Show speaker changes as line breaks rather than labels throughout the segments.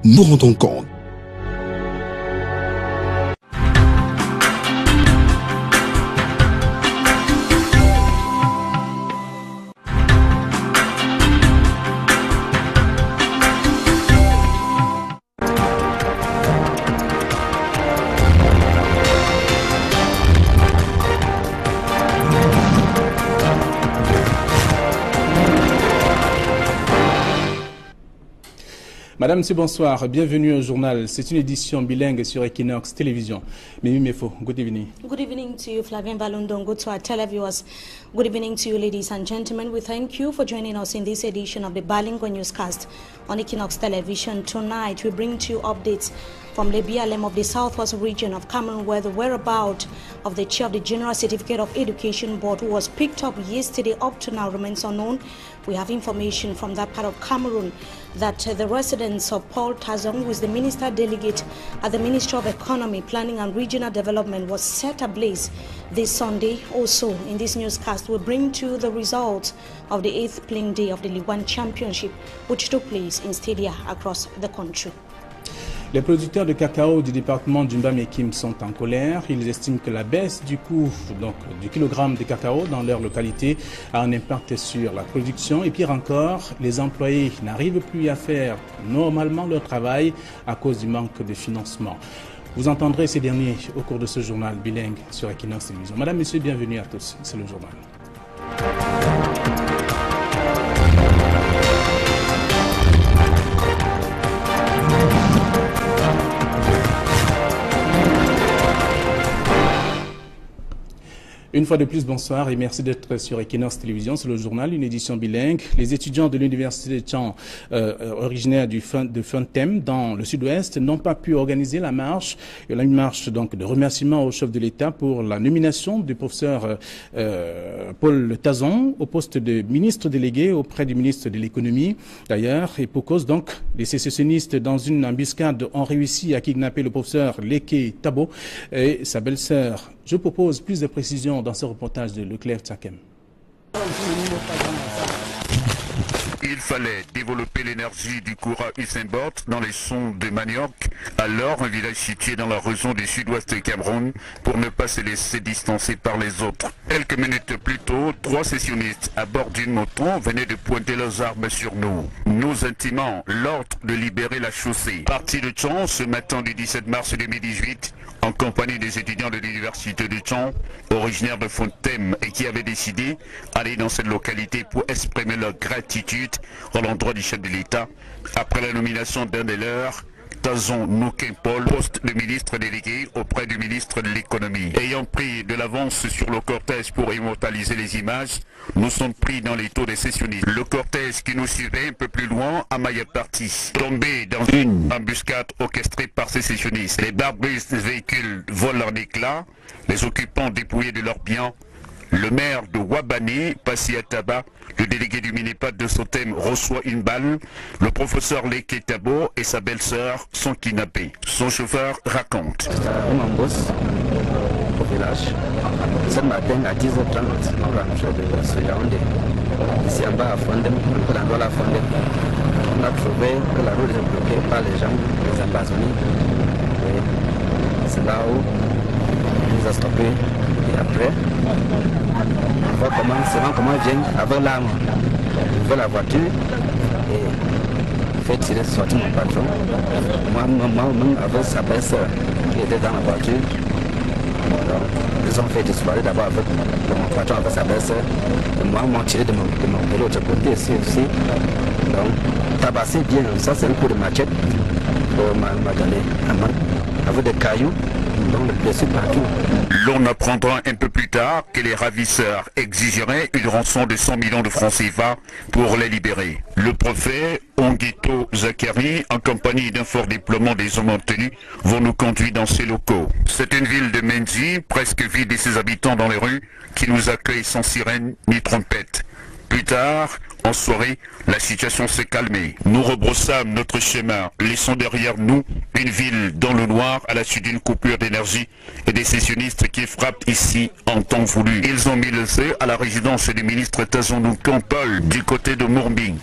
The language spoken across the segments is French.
nous rendons compte.
Madame, monsieur, bonsoir. Bienvenue au journal. C'est une édition bilingue sur Equinox Télévision. Mimi Mefo, good evening.
Good evening to you, Flavien Balundongo, to our televiewers. Good evening to you, ladies and gentlemen. We thank you for joining us in this edition of the Balingo Newscast on Equinox Television. Tonight, we bring to you updates from the BLM of the Southwest region of Cameroon, where the whereabouts of the chair of the General Certificate of Education Board, who was picked up yesterday, up to now remains unknown. We have information from that part of Cameroon that the residence of Paul Tazong, who is the Minister Delegate at the Ministry of Economy, Planning and Regional Development, was set ablaze this Sunday. Also, in this newscast, we bring to you the results of the 8th playing day of the Ligue 1 Championship, which took place in stadia across the country.
Les producteurs de cacao du département d'Umbam-Ekim sont en colère. Ils estiment que la baisse du coût du kilogramme de cacao dans leur localité a un impact sur la production. Et pire encore, les employés n'arrivent plus à faire normalement leur travail à cause du manque de financement. Vous entendrez ces derniers au cours de ce journal bilingue sur Equinox Télévision. Madame, Monsieur, bienvenue à tous. C'est le journal. Une fois de plus, bonsoir et merci d'être sur Equinox Télévision. C'est le journal, une édition bilingue. Les étudiants de l'université de Tchang, originaires de Funtem, dans le sud-ouest, n'ont pas pu organiser la marche. Il y a une marche donc de remerciement au chef de l'État pour la nomination du professeur Paul Tazong au poste de ministre délégué auprès du ministre de l'économie. D'ailleurs, et pour cause donc, les sécessionnistes dans une embuscade ont réussi à kidnapper le professeur Leke Tabo et sa belle-sœur. Je propose plus de précisions dans ce reportage de Leclerc Tchakem.
Il fallait développer l'énergie du courant Usain-Bolt dans les sondes de manioc, alors un village situé dans la région du sud-ouest du Cameroun, pour ne pas se laisser distancer par les autres. Quelques minutes plus tôt, 3 sessionnistes à bord d'une moto venaient de pointer leurs armes sur nous, nous intimant l'ordre de libérer la chaussée. Parti de Tchang ce matin du 17 mars 2018, en compagnie des étudiants de l'université de Tchang, originaires de Fontem et qui avaient décidé d'aller dans cette localité pour exprimer leur gratitude à l'endroit du chef de l'État après la nomination d'un des leurs, Tazong Paul, poste de ministre délégué auprès du ministre de l'économie. Ayant pris de l'avance sur le cortège pour immortaliser les images, nous sommes pris dans les taux des sessionnistes. Le cortège qui nous suivait un peu plus loin à Maya-Parti, tombé dans une embuscade orchestrée par ces sessionnistes. Les barbus des véhicules volent en éclats, les occupants dépouillés de leurs biens. Le maire de Wabani, Passi Ataba, le délégué du Minépat de Sotem reçoit une balle. Le professeur Leke Tabo et sa belle-sœur sont kidnappés. Son chauffeur raconte.
Au village, ce matin à 10h30, on rentrait de Yaoundé. Ici en bas à Fondem, dans la Fondem, on a trouvé que la route est bloquée par les gens, les empoisonnés. C'est là où on nous a stoppés. Et après, on voit comment ils viennent avec l'arme. Ils veulent la voiture et fait tirer sortir mon patron. Moi-même avec sa belle-sœur qui était dans la voiture. Alors, ils ont fait disparaître d'abord avec mon patron, avec sa belle-sœur. Moi, ils m'ont tiré de l'autre côté ici aussi. Donc, tabassé bien, ça c'est un coup de machette pour m'a donné la main avec des cailloux.
L'on apprendra un peu plus tard que les ravisseurs exigeraient une rançon de 100 millions de francs CFA pour les libérer. Le préfet Onguito Zakari, en compagnie d'un fort déploiement des hommes en tenue, vont nous conduire dans ces locaux. C'est une ville de Mendy, presque vide de ses habitants dans les rues, qui nous accueille sans sirène ni trompette. Plus tard, en soirée, la situation s'est calmée. Nous rebroussâmes notre chemin, laissant derrière nous une ville dans le noir à la suite d'une coupure d'énergie et des sessionnistes qui frappent ici en temps voulu. Ils ont mis le feu à la résidence du ministre Tazong Paul du côté de Mourbing.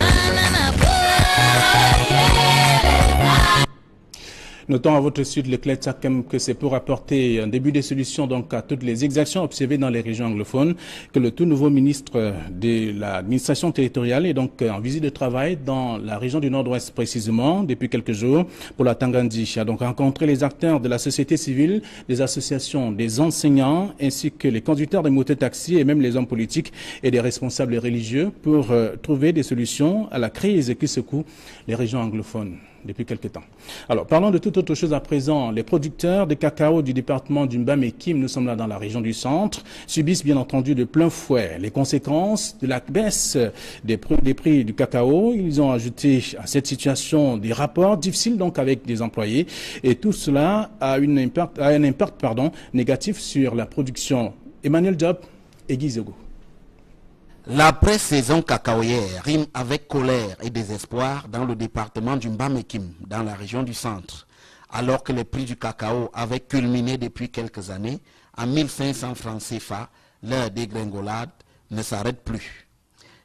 Notons à votre suite, Leclerc Tchakem, que c'est pour apporter un début de solution donc à toutes les exactions observées dans les régions anglophones que le tout nouveau ministre de l'administration territoriale est donc en visite de travail dans la région du Nord-Ouest précisément depuis quelques jours pour la Tangandi. Il a donc rencontré les acteurs de la société civile, des associations, des enseignants ainsi que les conducteurs de mototaxis et même les hommes politiques et des responsables religieux pour trouver des solutions à la crise qui secoue les régions anglophones depuis quelque temps. Alors, parlons de toute autre chose à présent. Les producteurs de cacao du département du Mbam-et-Kim, nous sommes là dans la région du centre, subissent bien entendu de plein fouet les conséquences de la baisse des prix du cacao. Ils ont ajouté à cette situation des rapports difficiles donc avec des employés et tout cela a un impact négatif sur la production. Emmanuel Diop et Guy Zogo.
La pré-saison cacaoyère rime avec colère et désespoir dans le département du Mbam-et-Kim, dans la région du centre. Alors que les prix du cacao avaient culminé depuis quelques années, à 1500 francs CFA, leur dégringolade ne s'arrête plus.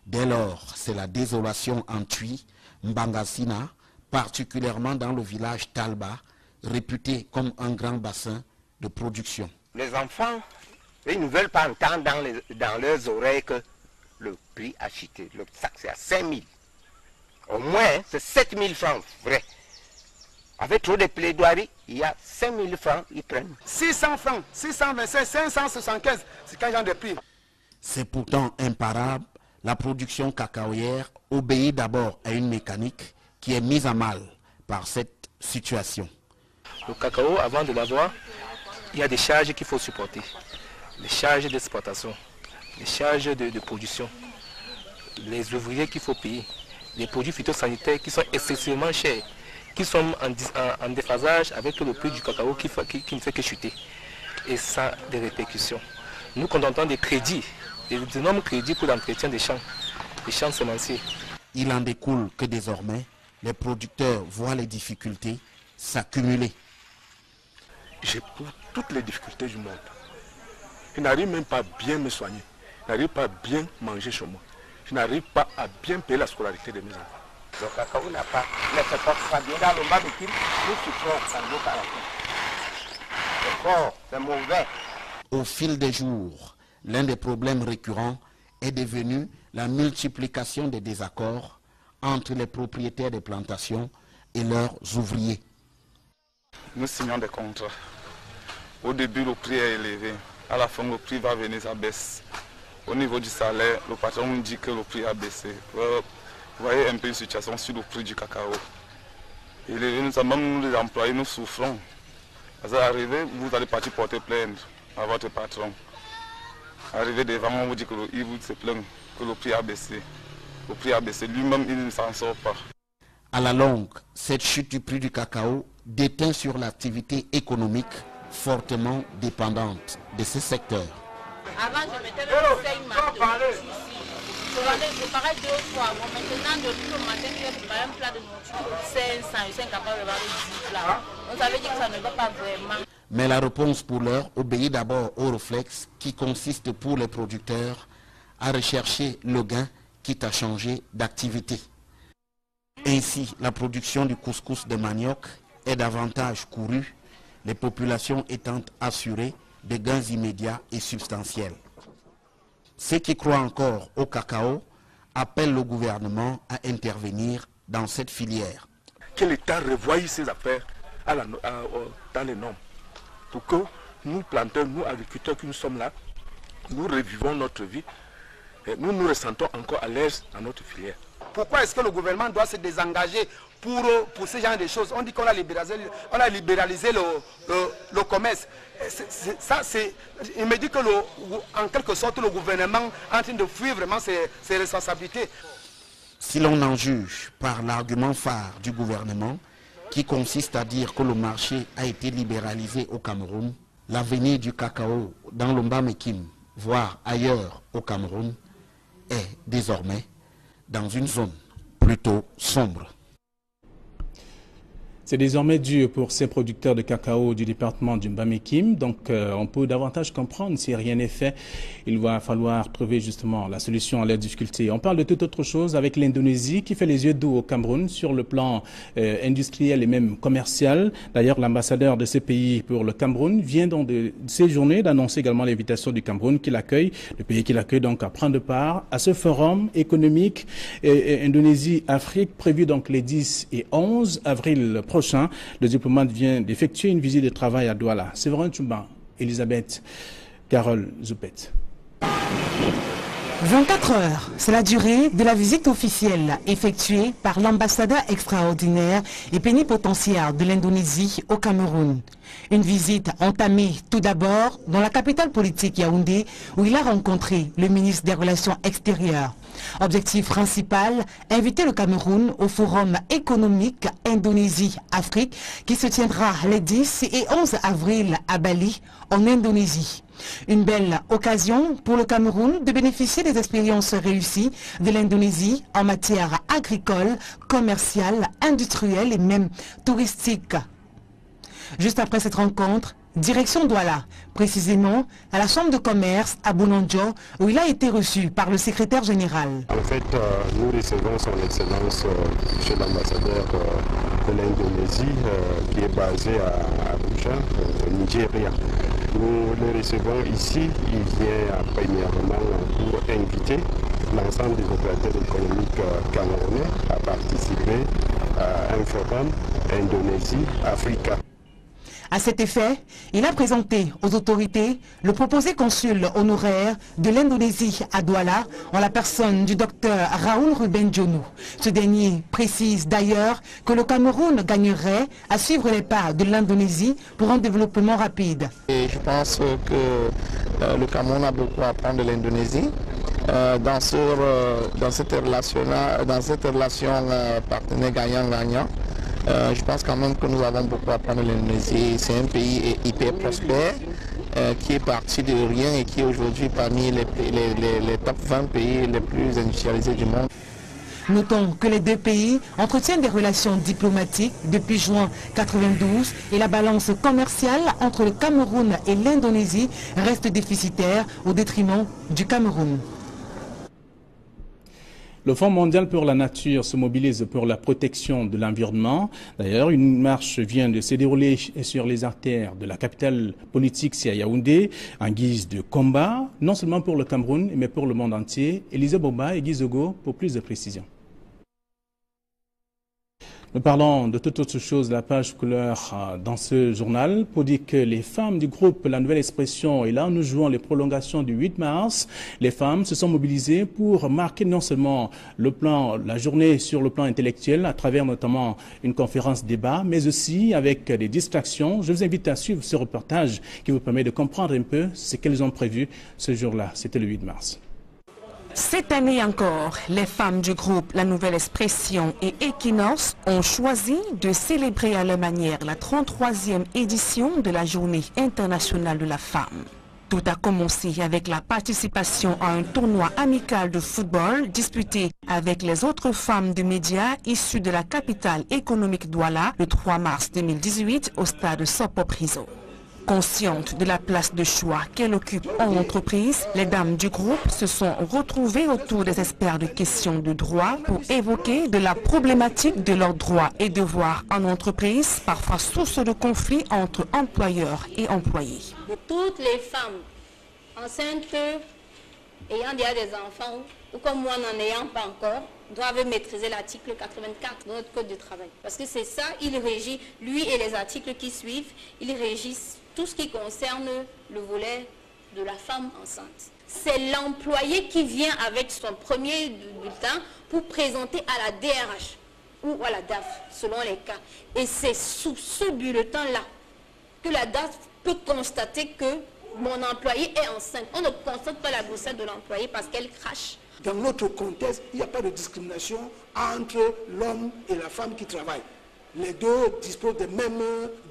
Dès lors, c'est la désolation en Tui, Mbangasina, particulièrement dans le village Talba, réputé comme un grand bassin de production.
Les enfants, ils ne veulent pas entendre dans leurs oreilles que le prix a chuté. Le sac, c'est à 5 000. Au moins, c'est 7 000 francs, vrai. Avec trop de plaidoiries, il y a 5 000 francs, ils prennent.
600 francs, 625, 575, c'est quel genre de prix?
C'est pourtant imparable. La production cacaoyère obéit d'abord à une mécanique qui est mise à mal par cette situation.
Le cacao, avant de l'avoir, il y a des charges qu'il faut supporter. Les charges d'exportation, les charges de production, les ouvriers qu'il faut payer, les produits phytosanitaires qui sont excessivement chers, qui sont en déphasage avec le prix du cacao qui ne fait que chuter. Et ça a des répercussions. Nous contentons des crédits, des énormes crédits pour l'entretien des champs semenciers.
Il en découle que désormais, les producteurs voient les difficultés s'accumuler.
J'éprouve toutes les difficultés du monde. Je n'arrive même pas à bien me soigner. Je n'arrive pas à bien manger chez moi. Je n'arrive pas à bien payer la scolarité de mes enfants.
Le cacao ne fait pas bien. Dans le Mbam-et-Kim, nous souffrons sans doute à la fin. C'est fort, c'est mauvais.
Au fil des jours, l'un des problèmes récurrents est devenu la multiplication des désaccords entre les propriétaires des plantations et leurs ouvriers.
Nous signons des contrats. Au début, le prix est élevé. À la fin, le prix va venir à baisse. Au niveau du salaire, le patron nous dit que le prix a baissé. Vous voyez un peu une situation sur le prix du cacao. Et nous, les employés, nous souffrons. Parce qu'arrivé, vous allez partir porter plainte à votre patron. Arrivé devant, on vous dit qu'il vous se plaint que le prix a baissé. Le prix a baissé, lui-même, il ne s'en sort pas.
À la longue, cette chute du prix du cacao déteint sur l'activité économique fortement dépendante de ce secteur.
Avant, je mettais le ici. Je préparais 2 fois. Bon, maintenant, depuis le matin, je prépare un plat de nourriture. 500, je suis incapable de préparer 10 plats. Donc ça veut dire que ça ne va pas vraiment.
Mais la réponse pour l'heure obéit d'abord au réflexe qui consiste pour les producteurs à rechercher le gain quitte à changer d'activité. Ainsi, la production du couscous de manioc est davantage courue, les populations étant assurées de gains immédiats et substantiels. Ceux qui croient encore au cacao appellent le gouvernement à intervenir dans cette filière.
Que l'État revoie ses affaires dans les normes, pour que nous, planteurs, nous, agriculteurs qui nous sommes là, nous revivons notre vie et nous nous ressentons encore à l'aise dans notre filière. Pourquoi est-ce que le gouvernement doit se désengager pour ce genre de choses? On dit qu'on a libéralisé le commerce. Il me dit que en quelque sorte le gouvernement est en train de fuir vraiment ses responsabilités.
Si l'on en juge par l'argument phare du gouvernement, qui consiste à dire que le marché a été libéralisé au Cameroun, l'avenir du cacao dans le Mbam-et-Kim, voire ailleurs au Cameroun, est désormais dans une zone plutôt sombre.
C'est désormais dur pour ces producteurs de cacao du département du Mbamé-Kim. Donc, on peut davantage comprendre si rien n'est fait. Il va falloir trouver justement la solution à leurs difficultés. On parle de toute autre chose avec l'Indonésie qui fait les yeux doux au Cameroun sur le plan industriel et même commercial. D'ailleurs, l'ambassadeur de ce pays pour le Cameroun vient dans de ces journées d'annoncer également l'invitation du Cameroun qui l'accueille, le pays qui l'accueille donc à prendre part à ce forum économique Indonésie-Afrique prévu donc les 10 et 11 avril prochain. Le diplomate vient d'effectuer une visite de travail à Douala. Séverin Tchumba, Elisabeth, Carole Zoupet.
24 heures, c'est la durée de la visite officielle effectuée par l'ambassadeur extraordinaire et plénipotentiaire de l'Indonésie au Cameroun. Une visite entamée tout d'abord dans la capitale politique Yaoundé où il a rencontré le ministre des Relations extérieures. Objectif principal, inviter le Cameroun au forum économique Indonésie-Afrique qui se tiendra les 10 et 11 avril à Bali, en Indonésie. Une belle occasion pour le Cameroun de bénéficier des expériences réussies de l'Indonésie en matière agricole, commerciale, industrielle et même touristique. Juste après cette rencontre, direction Douala, précisément à la chambre de commerce à Bounandjo, où il a été reçu par le secrétaire général.
En fait, nous recevons son excellence chez l'ambassadeur de l'Indonésie, qui est basé à Abuja, au Nigeria. Nous le recevons ici, il vient premièrement pour inviter l'ensemble des opérateurs économiques camerounais à participer à un forum Indonésie-Africa.
À cet effet, il a présenté aux autorités le proposé consul honoraire de l'Indonésie à Douala en la personne du docteur Raoul Ruben Dionou. Ce dernier précise d'ailleurs que le Cameroun gagnerait à suivre les pas de l'Indonésie pour un développement rapide.
Et je pense que le Cameroun a beaucoup à apprendre de l'Indonésie. Dans cette relation partenaire gagnant-gagnant. Je pense quand même que nous avons beaucoup à apprendre de l'Indonésie. C'est un pays hyper prospère qui est parti de rien et qui est aujourd'hui parmi les top 20 pays les plus industrialisés du monde.
Notons que les deux pays entretiennent des relations diplomatiques depuis juin 1992 et la balance commerciale entre le Cameroun et l'Indonésie reste déficitaire au détriment du Cameroun.
Le Fonds mondial pour la nature se mobilise pour la protection de l'environnement. D'ailleurs, une marche vient de se dérouler sur les artères de la capitale politique, c'est à Yaoundé, en guise de combat, non seulement pour le Cameroun, mais pour le monde entier. Élisée Boba et Guy Zogo pour plus de précisions. Nous parlons de toute autre chose, la page couleur dans ce journal pour dire que les femmes du groupe La Nouvelle Expression, et là nous jouons les prolongations du 8 mars, les femmes se sont mobilisées pour marquer non seulement la journée sur le plan intellectuel à travers notamment une conférence débat, mais aussi avec des distractions. Je vous invite à suivre ce reportage qui vous permet de comprendre un peu ce qu'elles ont prévu ce jour-là. C'était le 8 mars.
Cette année encore, les femmes du groupe La Nouvelle Expression et Equinox ont choisi de célébrer à leur manière la 33e édition de la Journée internationale de la femme. Tout a commencé avec la participation à un tournoi amical de football disputé avec les autres femmes de médias issues de la capitale économique Douala le 3 mars 2018 au stade Sopo-Priso. Conscientes de la place de choix qu'elle occupe en entreprise, les dames du groupe se sont retrouvées autour des experts de questions de droit pour évoquer de la problématique de leurs droits et devoirs en entreprise, parfois source de conflits entre employeurs et employés.
Toutes les femmes enceintes ayant déjà des enfants ou comme moi n'en ayant pas encore, doivent maîtriser l'article 84 de notre Code du travail. Parce que c'est ça, il régit, lui et les articles qui suivent, ils régissent tout ce qui concerne le volet de la femme enceinte. C'est l'employé qui vient avec son premier bulletin pour présenter à la DRH ou à la DAF, selon les cas. Et c'est sous ce bulletin-là que la DAF peut constater que mon employé est enceinte. On ne constate pas la grossesse de l'employé parce qu'elle crache.
Dans notre contexte, il n'y a pas de discrimination entre l'homme et la femme qui travaillent. Les deux disposent des mêmes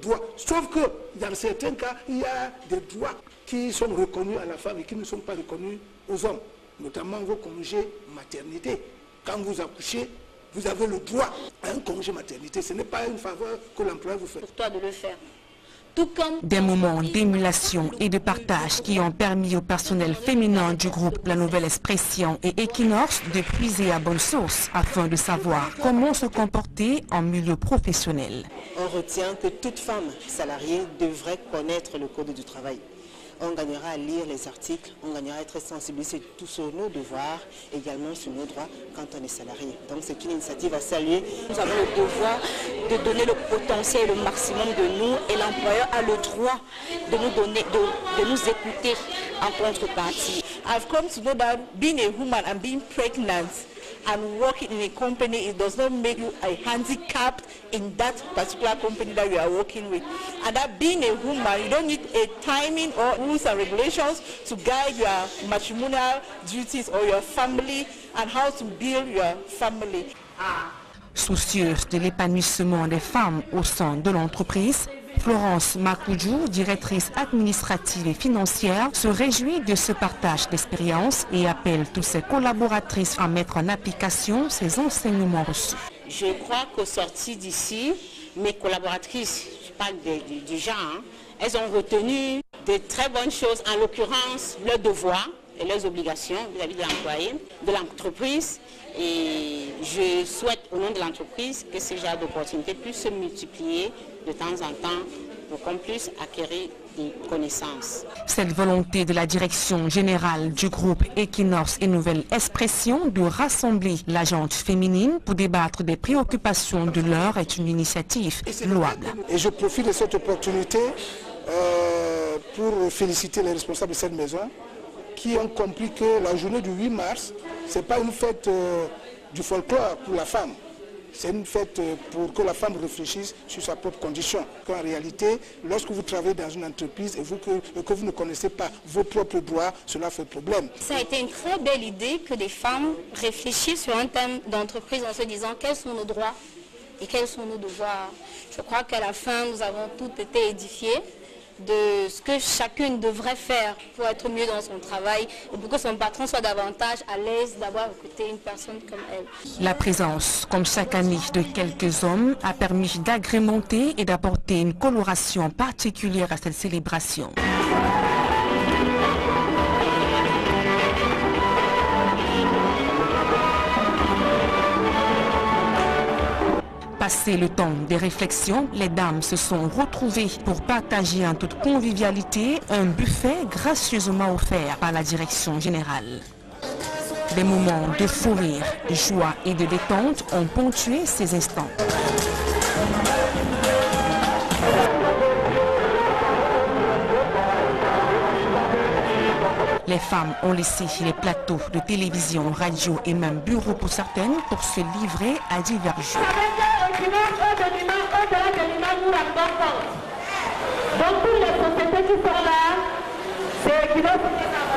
droits. Sauf que dans certains cas, il y a des droits qui sont reconnus à la femme et qui ne sont pas reconnus aux hommes. Notamment vos congés maternité. Quand vous accouchez, Vous avez le droit à un congé maternité. Ce n'est pas une faveur que l'employeur vous fait.
Pour toi de le faire.
Des moments d'émulation et de partage qui ont permis au personnel féminin du groupe La Nouvelle Expression et Equinox de puiser à bonne source afin de savoir comment se comporter en milieu professionnel.
On retient que toute femme salariée devrait connaître le code du travail. On gagnera à lire les articles, on gagnera à être sensibilisé tout sur nos devoirs, également sur nos droits quand on est salarié. Donc c'est une initiative à saluer.
Nous avons le devoir de donner le potentiel, le maximum de nous, et l'employeur a le droit de nous donner, de nous écouter en contrepartie.
I've come to know that being a woman and being pregnant and working in a company, it does not make you a handicapped in that particular company that you are working with. And that being a woman, you don't need a timing or rules and regulations to guide your matrimonial duties or your family and how to build your family.
Soucieuse de l'épanouissement des femmes au sein de l'entreprise, Florence Makoudjou, directrice administrative et financière, se réjouit de ce partage d'expérience et appelle toutes ses collaboratrices à mettre en application ces enseignements reçus.
Je crois qu'au sorti d'ici, mes collaboratrices, je parle du genre, elles ont retenu de très bonnes choses, en l'occurrence leurs devoirs et leurs obligations vis-à-vis de l'employé, de l'entreprise. Et je souhaite au nom de l'entreprise que ce genre d'opportunités puissent se multiplier de temps en temps pour qu'on puisse acquérir des connaissances.
Cette volonté de la direction générale du groupe Equinox et Nouvelle Expression de rassembler la gente féminine pour débattre des préoccupations de l'heure est une initiative louable.
Et je profite de cette opportunité pour féliciter les responsables de cette maison qui ont compris que la journée du 8 mars, ce n'est pas une fête du folklore pour la femme. C'est une fête pour que la femme réfléchisse sur sa propre condition. En réalité, lorsque vous travaillez dans une entreprise et que vous ne connaissez pas vos propres droits, cela fait problème.
Ça a été une très belle idée que des femmes réfléchissent sur un thème d'entreprise en se disant quels sont nos droits et quels sont nos devoirs. Je crois qu'à la fin, nous avons toutes été édifiées de ce que chacune devrait faire pour être mieux dans son travail et pour que son patron soit davantage à l'aise d'avoir recruté une personne comme elle.
La présence, comme chaque année, de quelques hommes a permis d'agrémenter et d'apporter une coloration particulière à cette célébration. Passé le temps des réflexions, les dames se sont retrouvées pour partager en toute convivialité un buffet gracieusement offert par la direction générale. Des moments de fou rire, joie et de détente ont ponctué ces instants. Les femmes ont laissé les plateaux de télévision, radio et même bureaux pour certaines pour se livrer à divers jeux.
Donc toutes les sociétés qui sont là, c'est qui vont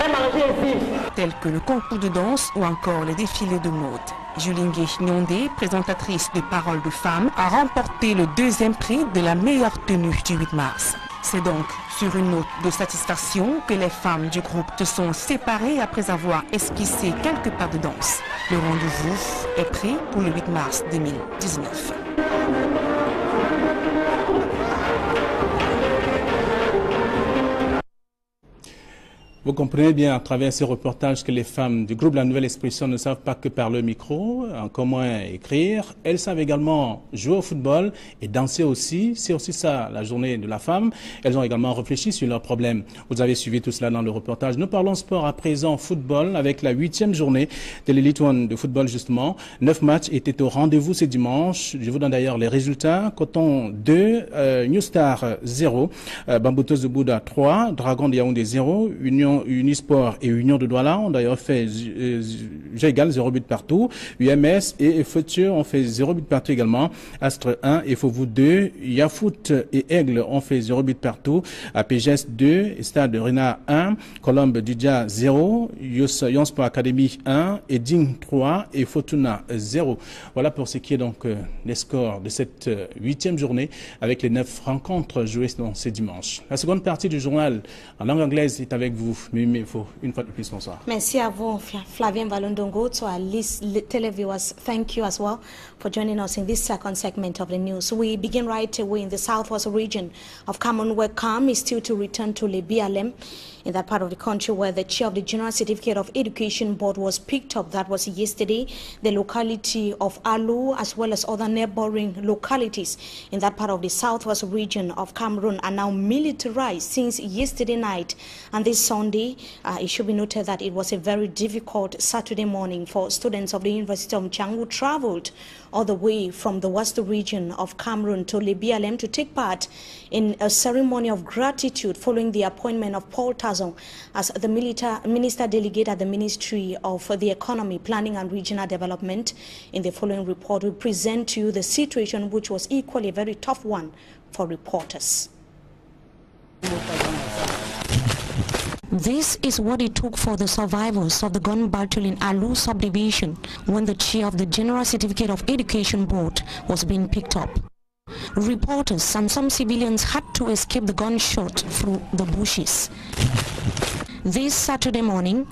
manger ici.
Tels que le concours de danse ou encore les défilés de mode. Julingue Nyondé, présentatrice de Paroles de femmes, a remporté le deuxième prix de la meilleure tenue du 8 mars. C'est donc sur une note de satisfaction que les femmes du groupe se sont séparées après avoir esquissé quelques pas de danse. Le rendez-vous est pris pour le 8 mars 2019.
Vous comprenez bien à travers ces reportages que les femmes du groupe La Nouvelle Expression ne savent pas que par le micro, encore moins écrire. Elles savent également jouer au football et danser aussi. C'est aussi ça la journée de la femme. Elles ont également réfléchi sur leurs problèmes. Vous avez suivi tout cela dans le reportage. Nous parlons sport à présent, football, avec la 8e journée de l'Elite One de football justement. 9 matchs étaient au rendez-vous ce dimanche. Je vous donne d'ailleurs les résultats. Coton 2, New Star 0, Bamboutos de Bouddha 3, Dragon de Yaoundé 0, Unisport et Union de Douala ont d'ailleurs fait jeu égal, 0 but partout. UMS et Futur ont fait 0 but partout également. Astre 1 et Fauveau 2. Yafoot et Aigle ont fait 0 but partout. APGS 2, Stade Rena 1, Colombe Dudja 0, Yonsport Academy 1, Eding 3 et Fortuna 0. Voilà pour ce qui est donc les scores de cette 8e journée avec les 9 rencontres jouées dans ce dimanche. La seconde partie du journal en langue anglaise est avec vous. Mimifo. Une fois de plus, bonsoir.
Merci à vous, Flavien Valondongo. To our televiewers, thank you as well for joining us in this second segment of the news. We begin right away in the southwest region of Cameroon, where calm is still to return to Lebialem, in that part of the country where the chair of the General Certificate of Education Board was picked up. That was yesterday. The locality of Alu, as well as other neighboring localities in that part of the southwest region of Cameroon, are now militarized since yesterday night. And this Sunday, it should be noted that it was a very difficult Saturday morning for students of the University of Chang who traveled all the way from the west region of Cameroon to Lebialem to take part in a ceremony of gratitude following the appointment of Paul Tazong as the minister delegate at the Ministry of the Economy, Planning and Regional Development. In the following report, we present to you the situation, which was equally a very tough one for reporters. This is what it took for the survivors of the gun battle in Alu subdivision when the chair of the General Certificate of Education Board was being picked up. Reporters and some civilians had to escape the gunshot through the bushes. This Saturday morning,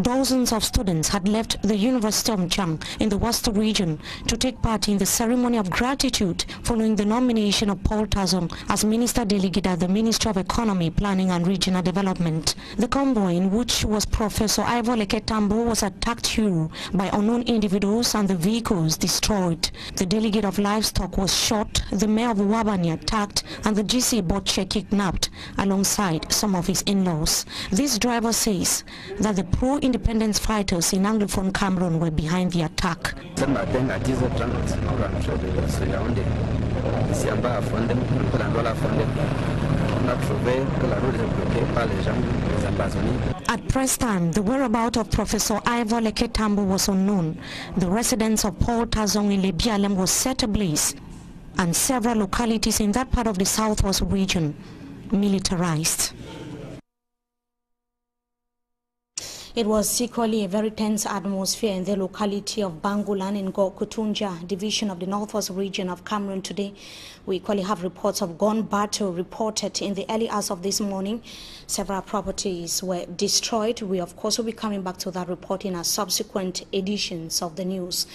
dozens of students had left the University of Chang in the West region to take part in the ceremony of gratitude following the nomination of Paul Tazong as Minister Delegate at the Ministry of Economy, Planning and Regional Development. The convoy, in which was Professor Ivor Leketambo, was attacked here by unknown individuals and the vehicles destroyed. The delegate of livestock was shot, the mayor of Wabani attacked, and the GC Botche kidnapped alongside some of his in-laws. This driver says that the pro-independence fighters in Anglophone Cameroon were behind the attack. At press time, the whereabouts of Professor Ivor Leketambo was unknown. The residence of Paul Tazong in Lebialem was set ablaze, and several localities in that part of the southwest region militarized. It was equally a very tense atmosphere in the locality of Bangulan in Gokutunja, division of the northwest region of Cameroon today. We equally have reports of gun battle reported in the early hours of this morning. Several properties were destroyed. We, of course, will be coming back to that report in our subsequent editions of the news.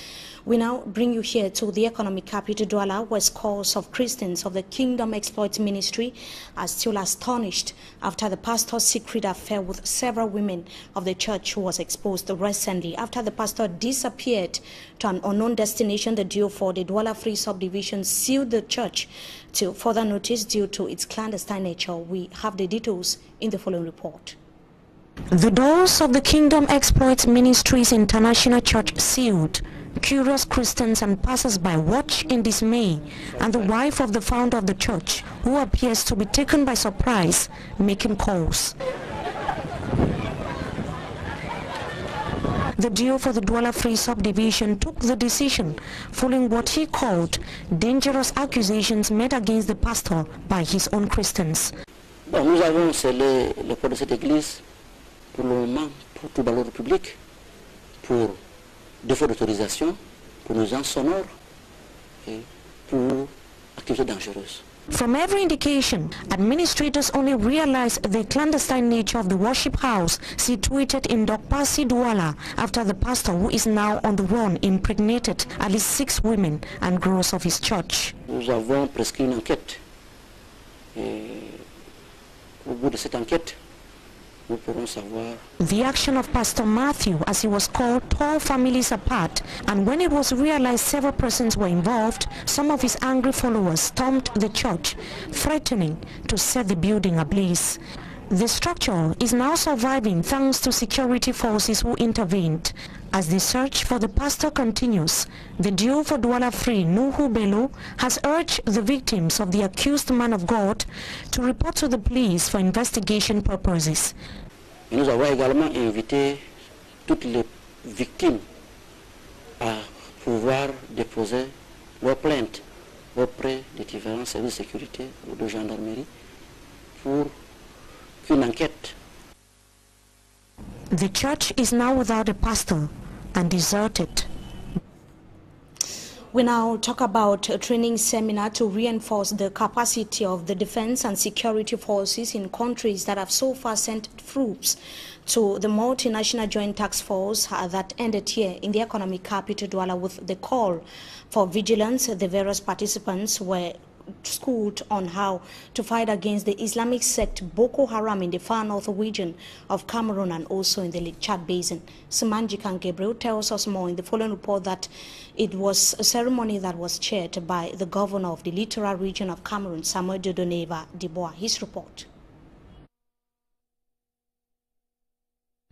We now bring you here to the economic capital, Douala, where scores of Christians of the Kingdom Exploit Ministry are still astonished after the pastor's secret affair with several women of the church who was exposed recently. After the pastor disappeared to an unknown destination, the duo for the Douala Free Subdivision sealed the church till further notice due to its clandestine nature. We have the details in the following report. The doors of the Kingdom Exploit Ministries International Church sealed. Curious Christians and passers-by watch in dismay, and the wife of the founder of the church, who appears to be taken by surprise, making calls. The duo for the Douala Free Subdivision took the decision following what he called dangerous accusations made against the pastor by his own Christians.
Bon, nous avons scellé les portes de cette église pour le moment, pour tout dans l'ordre public, pour défaut d'autorisation, pour nuisance sonore et pour activité dangereuse.
From every indication, administrators only realized the clandestine nature of the worship house situated in Dokpasi, Douala, after the pastor, who is now on the run, impregnated at least 6 women and girls of his church.
Nous avons prescrit une enquête. Et au bout de cette enquête, nous pourrons savoir.
The action of Pastor Matthew, as he was called, tore families apart, and when it was realized several persons were involved, some of his angry followers stormed the church, threatening to set the building ablaze. The structure is now surviving thanks to security forces who intervened. As the search for the pastor continues, the duo for Douala Free, Nuhu Bello, has urged the victims of the accused man of God to report to the police for investigation purposes.
Nous avons également invité toutes les victimes à pouvoir déposer leurs plaintes auprès des différents services de sécurité ou de gendarmerie pour qu'une enquête.
The church is now without a pastor and deserted. We now talk about a training seminar to reinforce the capacity of the defense and security forces in countries that have so far sent troops to the multinational joint task force that ended here in the economic capital Douala with the call for vigilance. The various participants were schooled on how to fight against the Islamic sect Boko Haram in the far north region of Cameroon and also in the Lake Chad Basin. Sumanjikan Gabriel tells us more in the following report that it was a ceremony that was chaired by the governor of the littoral region of Cameroon, Samuel Dodoneva Dibois. His report.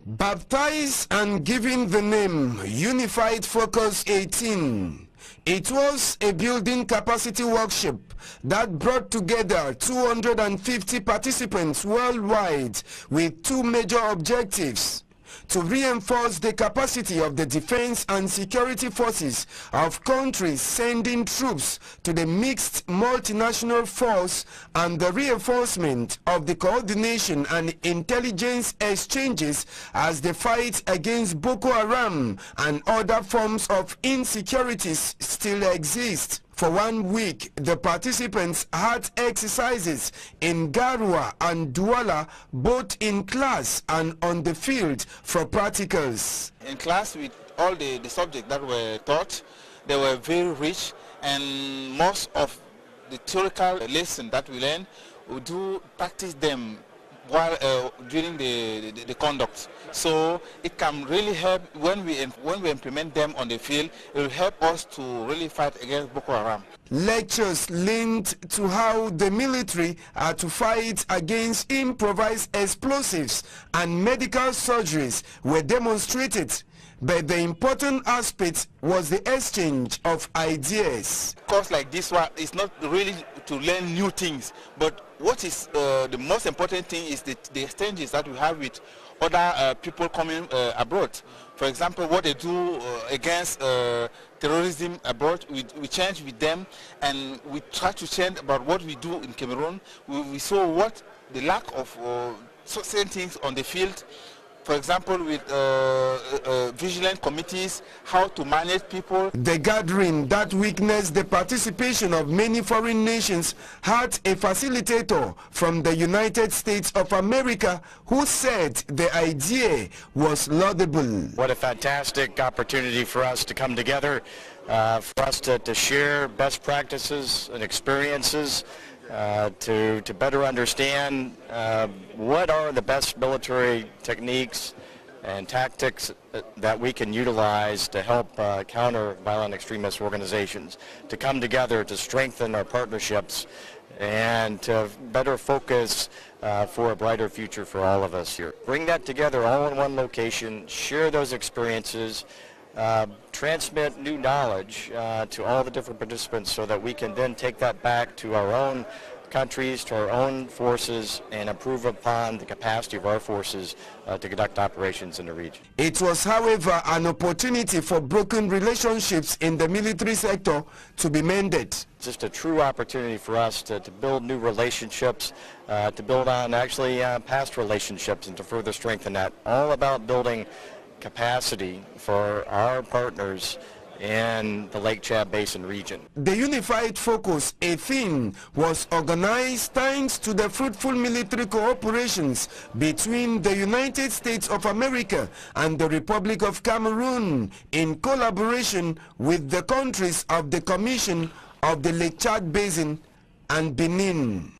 Baptized and given the name Unified Focus 18. It was a building capacity workshop that brought together 250 participants worldwide with two major objectives: to reinforce the capacity of the defense and security forces of countries sending troops to the mixed multinational force, and the reinforcement of the coordination and intelligence exchanges as the fight against Boko Haram and other forms of insecurities still exist. For 1 week, the participants had exercises in Garua and Douala, both in class and on the field for practicals.
In class, with all the subjects that were taught, they were very rich, and most of the theoretical lessons that we learn, we do practice them while during the conduct. So it can really help when we implement them on the field. It will help us to really fight against Boko Haram.
Lectures linked to how the military are to fight against improvised explosives and medical surgeries were demonstrated, but the important aspect was the exchange of ideas.
Course like this one is not really to learn new things, but what is the most important thing is the exchanges that we have with other people coming abroad. For example, what they do against terrorism abroad, we change with them, and we try to change about what we do in Cameroon. We saw what the lack of certain things on the field. For example, with vigilant committees, how to manage people.
The gathering that witnessed the participation of many foreign nations had a facilitator from the United States of America who said the idea was laudable.
What a fantastic opportunity for us to come together, for us to share best practices and experiences, to better understand what are the best military techniques and tactics that we can utilize to help counter violent extremist organizations, to come together to strengthen our partnerships and to better focus for a brighter future for all of us here. Bring that together all in one location, share those experiences, transmit new knowledge to all the different participants so that we can then take that back to our own countries, to our own forces, and improve upon the capacity of our forces to conduct operations in the region.
It was, however, an opportunity for broken relationships in the military sector to be mended.
Just a true opportunity for us to build new relationships, to build on actually past relationships and to further strengthen that. All about building capacity for our partners in the Lake Chad Basin region.
The Unified Focus 18 was organized thanks to the fruitful military cooperations between the United States of America and the Republic of Cameroon in collaboration with the countries of the Commission of the Lake Chad Basin and Benin.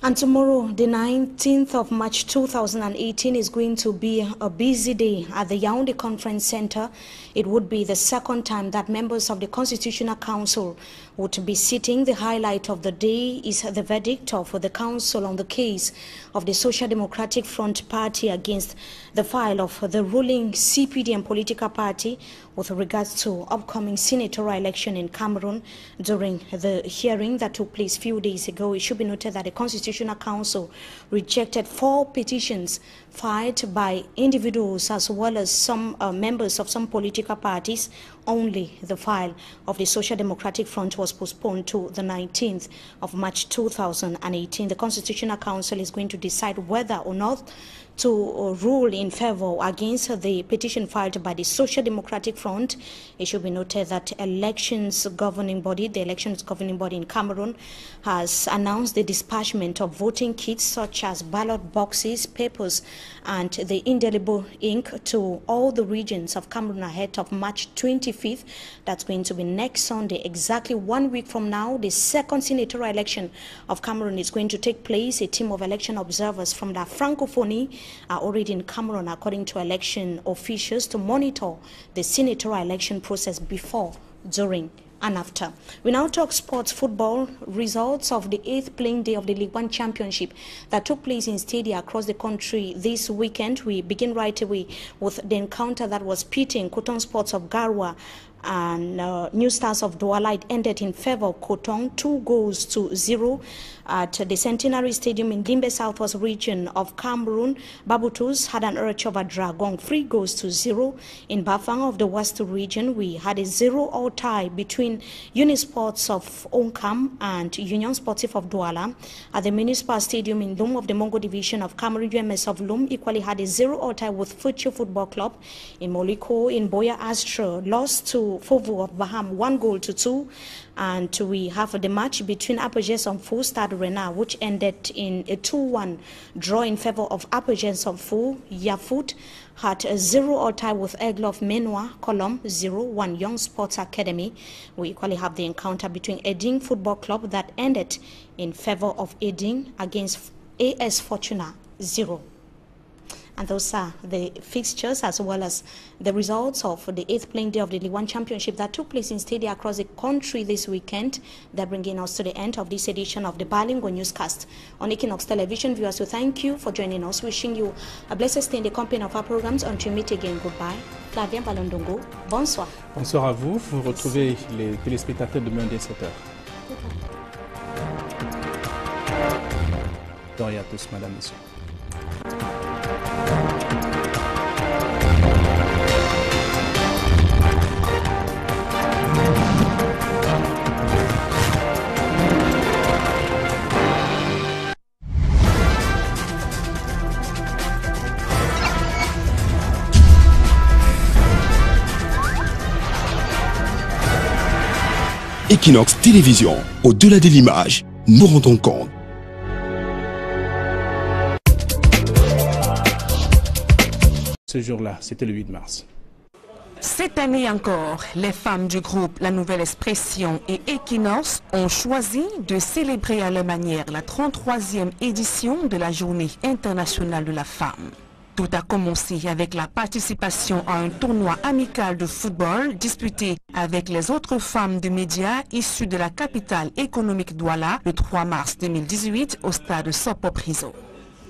And tomorrow, the 19th of March 2018, is going to be a busy day at the Yaoundé Conference Center. It would be the second time that members of the Constitutional Council would be sitting. The highlight of the day is the verdict of the Council on the case of the Social Democratic Front Party against the file of the ruling CPDM political party with regards to upcoming senatorial election in Cameroon. During the hearing that took place a few days ago, it should be noted that the Constitutional Council rejected 4 petitions filed by individuals as well as some members of some political parties only the file of the Social Democratic Front was postponed to the 19th of March 2018. The Constitutional Council is going to decide whether or not to rule in favor or against the petition filed by the Social Democratic Front. It should be noted that the elections governing body in Cameroon has announced the dispatchment of voting kits such as ballot boxes, papers, and the indelible ink to all the regions of Cameroon ahead of March 25th. That's going to be next Sunday, exactly 1 week from now. The second senatorial election of Cameroon is going to take place. A team of election observers from the Francophonie are already in Cameroon, according to election officials, to monitor the senatorial election process before, during, and after. We now talk sports football. Results of the 8th playing day of the League One Championship that took place in stadia across the country this weekend. We begin right away with the encounter that was pitting Coton Sports of Garoua and New Stars of Douala. It ended in favor of Coton, 2-0 at the Centenary Stadium in Limbe Southwest region of Cameroon. Baboutouz had an urge over Dragon, 3-0. In Bafang of the West region, we had a 0-0 tie between Unisports of Onkam and Union Sportif of Douala. At the Municipal Stadium in Lum of the Mongo Division of Cameroon, UMS of Lum equally had a 0-0 tie with Future Football Club. In Moliko, in Boya Astra, lost to Fovu of Baham 1-2. And we have the match between Apoges and Fou Stade Renard, which ended in a 2-1 draw in favor of Apoges and Fou. Yafoot had a 0-0 tie with Aigle of Menoir, Colombe 0-1 Young Sports Academy. We equally have the encounter between Eding Football Club that ended in favor of Eding against AS Fortuna 0. And those are the fixtures as well as the results of the 8th playing day of the League One Championship that took place in stadia across the country this weekend. They're bringing us to the end of this edition of the Balingo Newscast on Equinox Television. Viewers, we thank you for joining us. Wishing you a blessed stay in the company of our programs. Until we meet again, goodbye. Flavien Balondongo, bonsoir.
Bonsoir à vous. Vous retrouvez les téléspectateurs demain dès 7h. Bonsoir à tous, madame, messieurs.
Equinox Télévision, au-delà de l'image, nous rendons compte.
Ce jour-là, c'était le 8 mars.
Cette année encore, les femmes du groupe La Nouvelle Expression et Equinox ont choisi de célébrer à leur manière la 33e édition de la Journée internationale de la femme. Tout a commencé avec la participation à un tournoi amical de football disputé avec les autres femmes de médias issues de la capitale économique Douala le 3 mars 2018 au stade Sopo-Priso.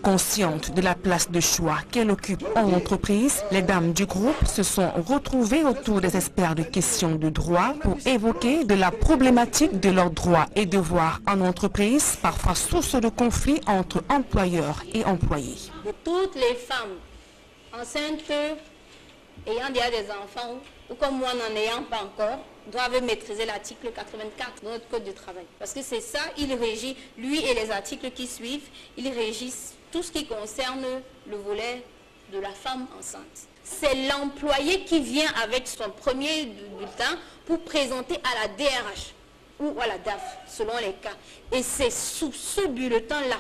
Conscientes de la place de choix qu'elle occupe en entreprise, les dames du groupe se sont retrouvées autour des experts de questions de droit pour évoquer de la problématique de leurs droits et devoirs en entreprise, parfois source de conflits entre employeurs et employés.
Toutes les femmes enceintes ayant déjà des enfants ou comme moi n'en ayant pas encore doivent maîtriser l'article 84 de notre code du travail. Parce que c'est ça, il régit, lui et les articles qui suivent, ils régissent tout ce qui concerne le volet de la femme enceinte. C'est l'employé qui vient avec son premier bulletin pour présenter à la DRH ou à la DAF, selon les cas. Et c'est sous ce bulletin-là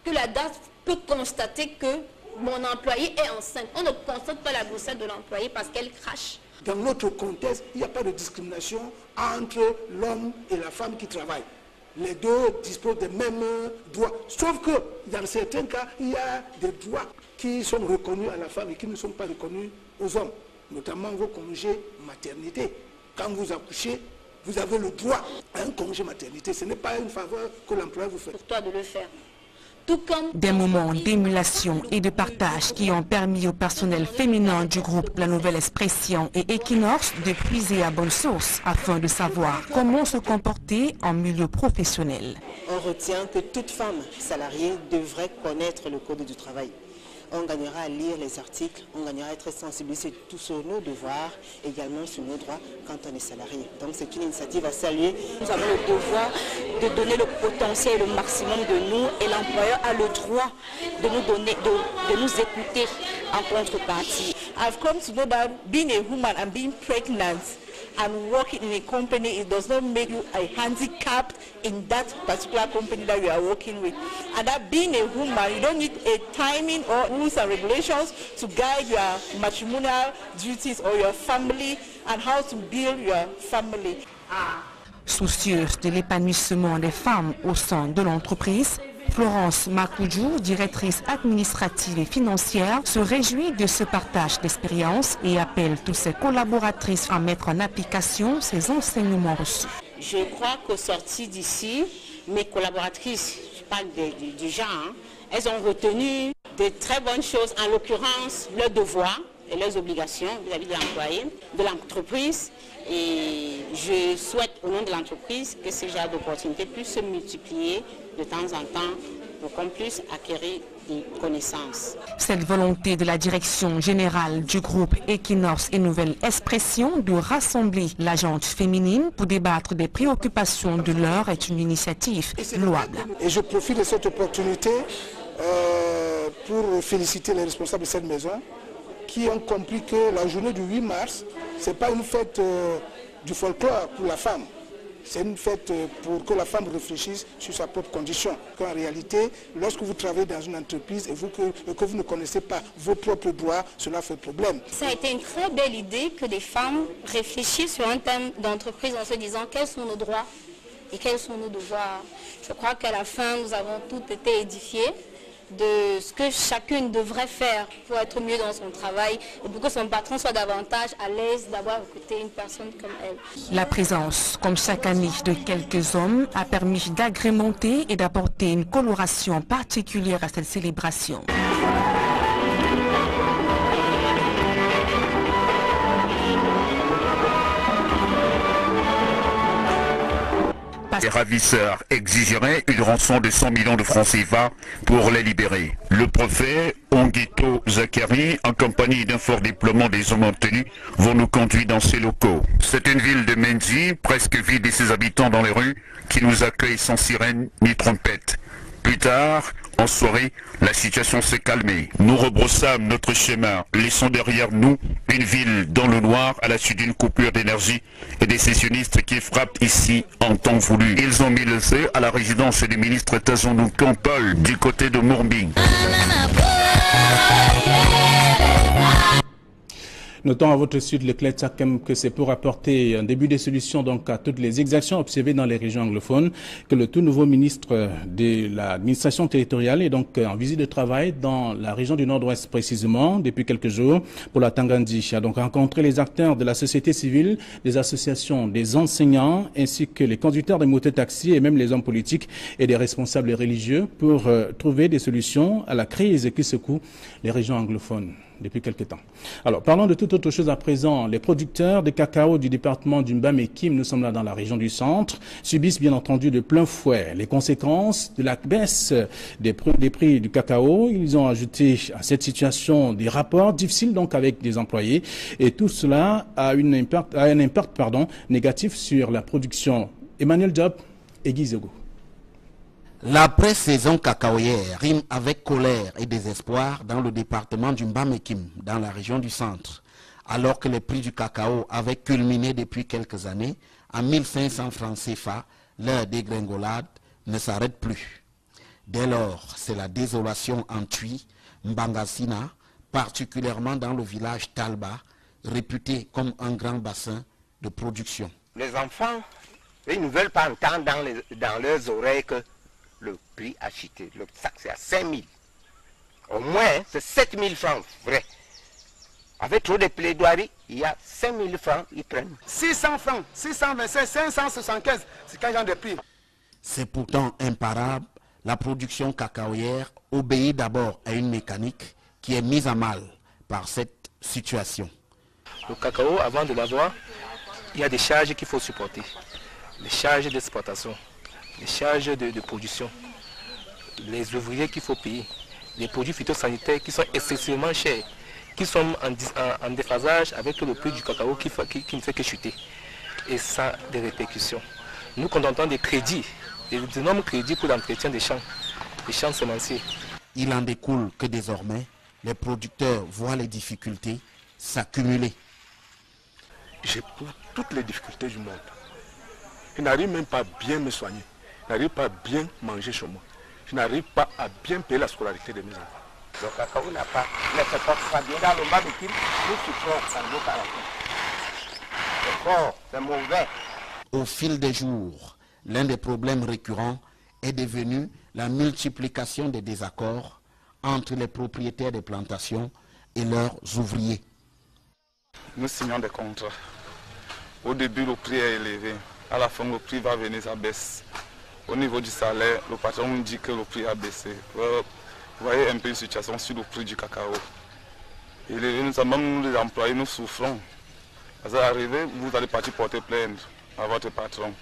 que la DAF peut constater que mon employé est enceinte. On ne constate pas la grossesse de l'employé parce qu'elle crache.
Dans notre contexte, il n'y a pas de discrimination entre l'homme et la femme qui travaillent. Les deux disposent des mêmes droits. Sauf que dans certains cas, il y a des droits qui sont reconnus à la femme et qui ne sont pas reconnus aux hommes. Notamment vos congés maternité. Quand vous accouchez, vous avez le droit à un congé maternité. Ce n'est pas une faveur que l'employeur vous fait.
Pour toi de le faire.
Des moments d'émulation et de partage qui ont permis au personnel féminin du groupe La Nouvelle Expression et Equinox de puiser à bonne source afin de savoir comment se comporter en milieu professionnel.
On retient que toute femme salariée devrait connaître le code du travail. on gagnera à lire les articles, on gagnera à être sensibilisé tous sur nos devoirs, également sur nos droits quand on est salarié. Donc c'est une initiative à saluer.
Nous avons le devoir de donner le potentiel, le maximum de nous, et l'employeur a le droit de nous donner, de nous écouter en contrepartie.
I've come to know that being a woman and being pregnant and working in a company, it does not make you a handicapped in that particular company that you are working with. And that being a woman, you don't need a timing or rules and regulations to guide your matrimonial duties or your family and how to build your family.
Soucieuse de l'épanouissement des femmes au sein de l'entreprise, Florence Makoudjou, directrice administrative et financière, se réjouit de ce partage d'expérience et appelle toutes ses collaboratrices à mettre en application ces enseignements reçus.
Je crois qu'au sorti d'ici, mes collaboratrices, je parle du genre, elles ont retenu de très bonnes choses, en l'occurrence leurs devoirs et leurs obligations vis-à-vis de l'employé, de l'entreprise. Et je souhaite au nom de l'entreprise que ce genre d'opportunités puissent se multiplier de temps en temps pour qu'on puisse acquérir des connaissances.
Cette volonté de la direction générale du groupe Equinox et Nouvelle Expression de rassembler la gente féminine pour débattre des préoccupations de l'heure est une initiative louable.
Et je profite de cette opportunité pour féliciter les responsables de cette maison qui ont compris que la journée du 8 mars, ce n'est pas une fête du folklore pour la femme. C'est une fête pour que la femme réfléchisse sur sa propre condition. Qu'en réalité, lorsque vous travaillez dans une entreprise et que vous ne connaissez pas vos propres droits, cela fait problème.
Ça a été une très belle idée que des femmes réfléchissent sur un thème d'entreprise en se disant quels sont nos droits et quels sont nos devoirs. Je crois qu'à la fin, nous avons toutes été édifiées de ce que chacune devrait faire pour être mieux dans son travail et pour que son patron soit davantage à l'aise d'avoir recruté une personne comme elle.
La présence, comme chaque année, de quelques hommes a permis d'agrémenter et d'apporter une coloration particulière à cette célébration.
Les ravisseurs exigeraient une rançon de 100 millions de francs CFA pour les libérer. Le préfet Onguito Zakari, en compagnie d'un fort déploiement des hommes en tenue, vont nous conduire dans ces locaux. C'est une ville de Menzi, presque vide de ses habitants dans les rues, qui nous accueille sans sirène ni trompette. Plus tard, en soirée, la situation s'est calmée. Nous rebroussâmes notre chemin, laissant derrière nous une ville dans le noir à la suite d'une coupure d'énergie et des sécessionnistes qui frappent ici en temps voulu. Ils ont mis le feu à la résidence du ministre Tazonou Kampol du côté de Mourbing.
Notons à votre suite, Leclerc Tchakem, que c'est pour apporter un début de solution donc à toutes les exactions observées dans les régions anglophones que le tout nouveau ministre de l'administration territoriale est donc en visite de travail dans la région du Nord-Ouest précisément depuis quelques jours pour la Tanganyika. Il a donc rencontré les acteurs de la société civile, des associations, des enseignants ainsi que les conducteurs de mototaxis et même les hommes politiques et des responsables religieux pour trouver des solutions à la crise qui secoue les régions anglophones depuis quelques temps. Alors, parlons de toute autre chose à présent. Les producteurs de cacao du département du Mbam-et-Kim, nous sommes là dans la région du centre, subissent bien entendu de plein fouet les conséquences de la baisse des prix du cacao. Ils ont ajouté à cette situation des rapports difficiles donc avec des employés et tout cela a un impact négatif sur la production. Emmanuel Diop et Guy Zego.
La pré-saison cacaoyère rime avec colère et désespoir dans le département du Mbam-et-Kim, dans la région du centre, alors que les prix du cacao avaient culminé depuis quelques années à 1500 francs CFA, leur dégringolade ne s'arrête plus. Dès lors, c'est la désolation en Tui, Mbangasina, particulièrement dans le village Talba, réputé comme un grand bassin de production.
Les enfants, ils ne veulent pas entendre dans leurs oreilles que le prix a chuté. Le sac, c'est à 5 000. Au moins, c'est 7 000 francs, vrai. Avec trop de plaidoiries, il y a 5 000 francs, ils prennent.
600 francs, 625, 575, c'est quel genre de prix?
C'est pourtant imparable. La production cacaoyère obéit d'abord à une mécanique qui est mise à mal par cette situation.
Le cacao, avant de l'avoir, il y a des charges qu'il faut supporter. Les charges d'exploitation, les charges de production, les ouvriers qu'il faut payer, des produits phytosanitaires qui sont excessivement chers, qui sont en déphasage avec le prix du cacao qui ne fait que chuter. Et ça a des répercussions. Nous contentons des crédits, des énormes crédits pour l'entretien des champs semenciers.
Il en découle que désormais, les producteurs voient les difficultés s'accumuler.
J'éprouve toutes les difficultés du monde. Je n'arrive même pas à bien me soigner. Je n'arrive pas à bien manger chez moi. Je n'arrive pas à bien payer la scolarité de mes enfants.
Le cacao n'a pas bien. Dans le barbecue, nous souffrons sans doute à la fin. C'est fort, c'est mauvais.
Au fil des jours, l'un des problèmes récurrents est devenu la multiplication des désaccords entre les propriétaires des plantations et leurs ouvriers.
Nous signons des contrats. Au début, le prix est élevé. À la fin, le prix va venir, ça baisse. Au niveau du salaire, le patron nous dit que le prix a baissé. Vous voyez un peu une situation sur le prix du cacao. Et nous, les employés, nous souffrons. Parce qu'arrivé, vous allez partir porter plainte à votre patron.